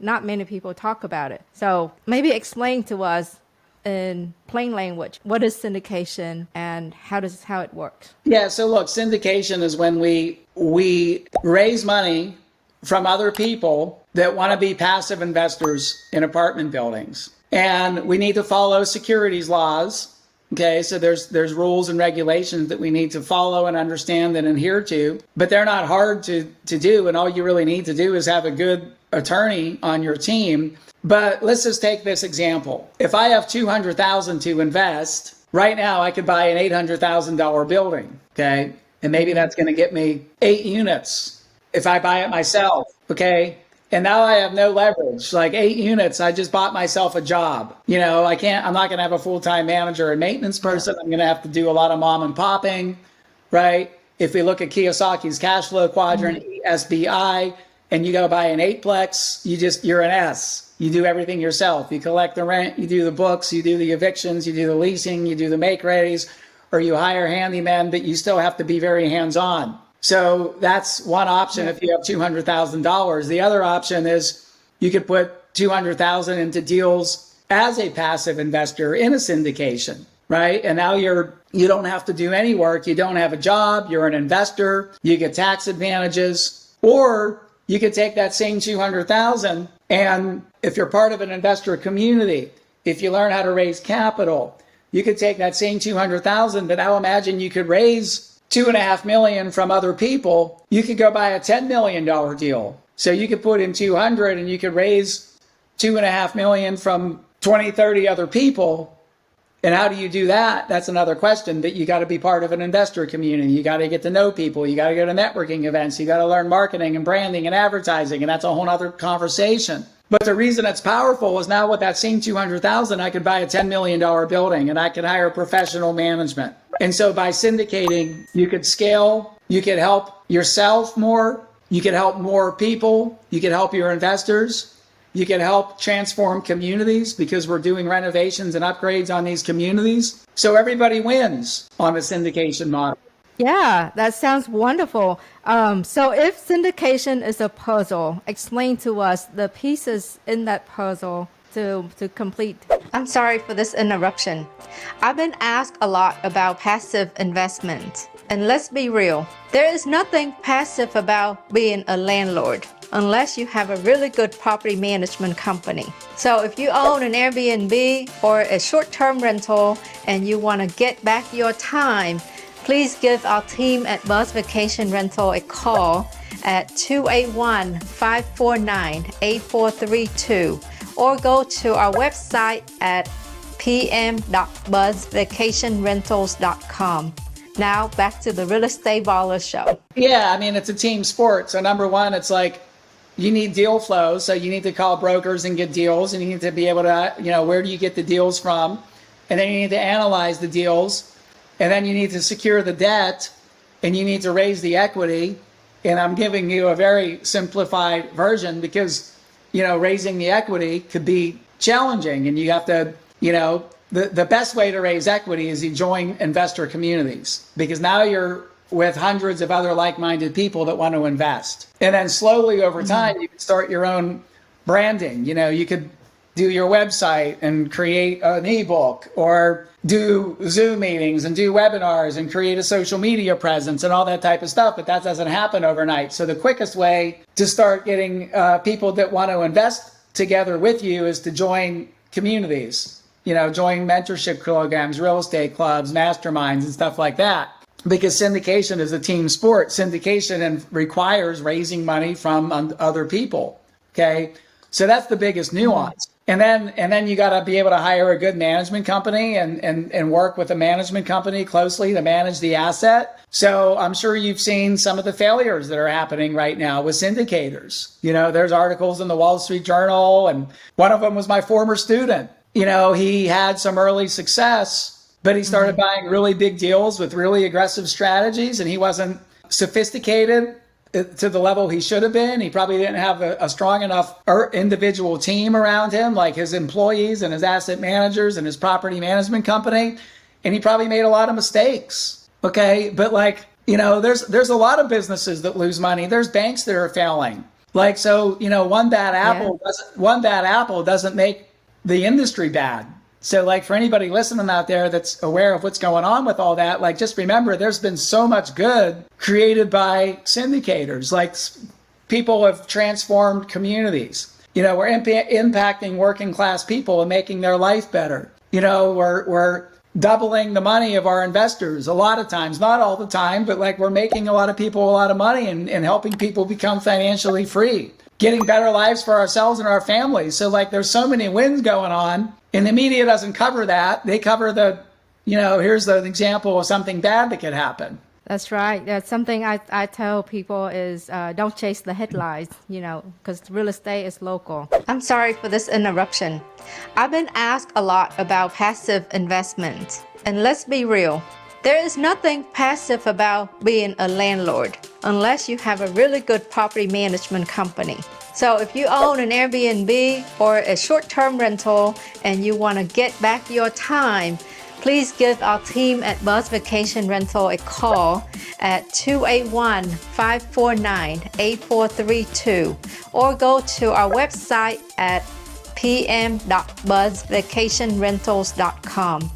not many people talk about it. So maybe explain to us in plain language, what is syndication and how it works? Yeah, so look, syndication is when we raise money from other people that want to be passive investors in apartment buildings. And we need to follow securities laws. Okay, so there's rules and regulations that we need to follow and understand and adhere to, but they're not hard to do. And all you really need to do is have a good attorney on your team. But let's just take this example. If I have $200,000 to invest, right now I could buy an $800,000 building, okay? And maybe that's going to get me 8 units if I buy it myself, okay? And now I have no leverage, like 8 units. I just bought myself a job. I'm not going to have a full-time manager and maintenance person. I'm going to have to do a lot of mom and popping, right? If we look at Kiyosaki's cash flow quadrant, SBI, and you go buy an 8-plex, you're an S. You do everything yourself. You collect the rent, you do the books, you do the evictions, you do the leasing, you do the make-readies, or you hire handymen, but you still have to be very hands-on. So that's one option if you have $200,000. The other option is you could put $200,000 into deals as a passive investor in a syndication, right? And now you don't have to do any work. You don't have a job. You're an investor. You get tax advantages. Or you could take that same $200,000 and if you're part of an investor community, if you learn how to raise capital, you could take that same $200,000, but now imagine you could raise $2.5 million from other people. You could go buy a $10 million deal. So you could put in 200 and you could raise $2.5 million from 20, 30 other people. And how do you do that? That's another question, but you got to be part of an investor community. You got to get to know people. You got to go to networking events. You got to learn marketing and branding and advertising. And that's a whole other conversation. But the reason it's powerful is now with that same 200,000, I could buy a $10 million building and I could hire professional management. And so by syndicating, you could scale, you could help yourself more, you could help more people, you could help your investors. You can help transform communities because we're doing renovations and upgrades on these communities. So everybody wins on a syndication model. Yeah, that sounds wonderful. So if syndication is a puzzle, explain to us the pieces in that puzzle to complete. I'm sorry for this interruption. I've been asked a lot about passive investment. And let's be real, there is nothing passive about being a landlord unless you have a really good property management company. So if you own an Airbnb or a short-term rental and you want to get back your time, please give our team at Buzz Vacation Rental a call at 281-549-8432 or go to our website at pm.buzzvacationrentals.com. Now back to the Real Estate Ballers show. Yeah, I mean, it's a team sport. So number one, it's like you need deal flow. So you need to call brokers and get deals, and you need to be able to, where do you get the deals from? And then you need to analyze the deals, and then you need to secure the debt, and you need to raise the equity. And I'm giving you a very simplified version because, raising the equity could be challenging, and you have to, the best way to raise equity is you join investor communities because now you're with hundreds of other like-minded people that want to invest. And then slowly over time, you can start your own branding. You could do your website and create an ebook or do Zoom meetings and do webinars and create a social media presence and all that type of stuff. But that doesn't happen overnight. So the quickest way to start getting people that want to invest together with you is to join communities. Join mentorship programs, real estate clubs, masterminds, and stuff like that. Because syndication is a team sport. Syndication requires raising money from other people. Okay, so that's the biggest nuance. And then you got to be able to hire a good management company and work with a management company closely to manage the asset. So I'm sure you've seen some of the failures that are happening right now with syndicators. There's articles in the Wall Street Journal, and one of them was my former student. He had some early success, but he started buying really big deals with really aggressive strategies, and he wasn't sophisticated to the level he should have been. He probably didn't have a strong enough individual team around him, like his employees and his asset managers and his property management company. And he probably made a lot of mistakes. Okay. But there's a lot of businesses that lose money. There's banks that are failing. Like, so, one bad apple doesn't make the industry bad. So like for anybody listening out there that's aware of what's going on with all that, like just remember there's been so much good created by syndicators. Like people have transformed communities. We're impacting working class people and making their life better. We're doubling the money of our investors a lot of times, not all the time, but like we're making a lot of people a lot of money and helping people become financially free, getting better lives for ourselves and our families. So like there's so many wins going on, and the media doesn't cover that. They cover the, here's an example of something bad that could happen. That's right. That's something I tell people is don't chase the headlines, because real estate is local. I'm sorry for this interruption. I've been asked a lot about passive investment. And let's be real, there is nothing passive about being a landlord unless you have a really good property management company. So if you own an Airbnb or a short-term rental and you want to get back your time, please give our team at Buzz Vacation Rental a call at 281-549-8432 or go to our website at pm.buzzvacationrentals.com.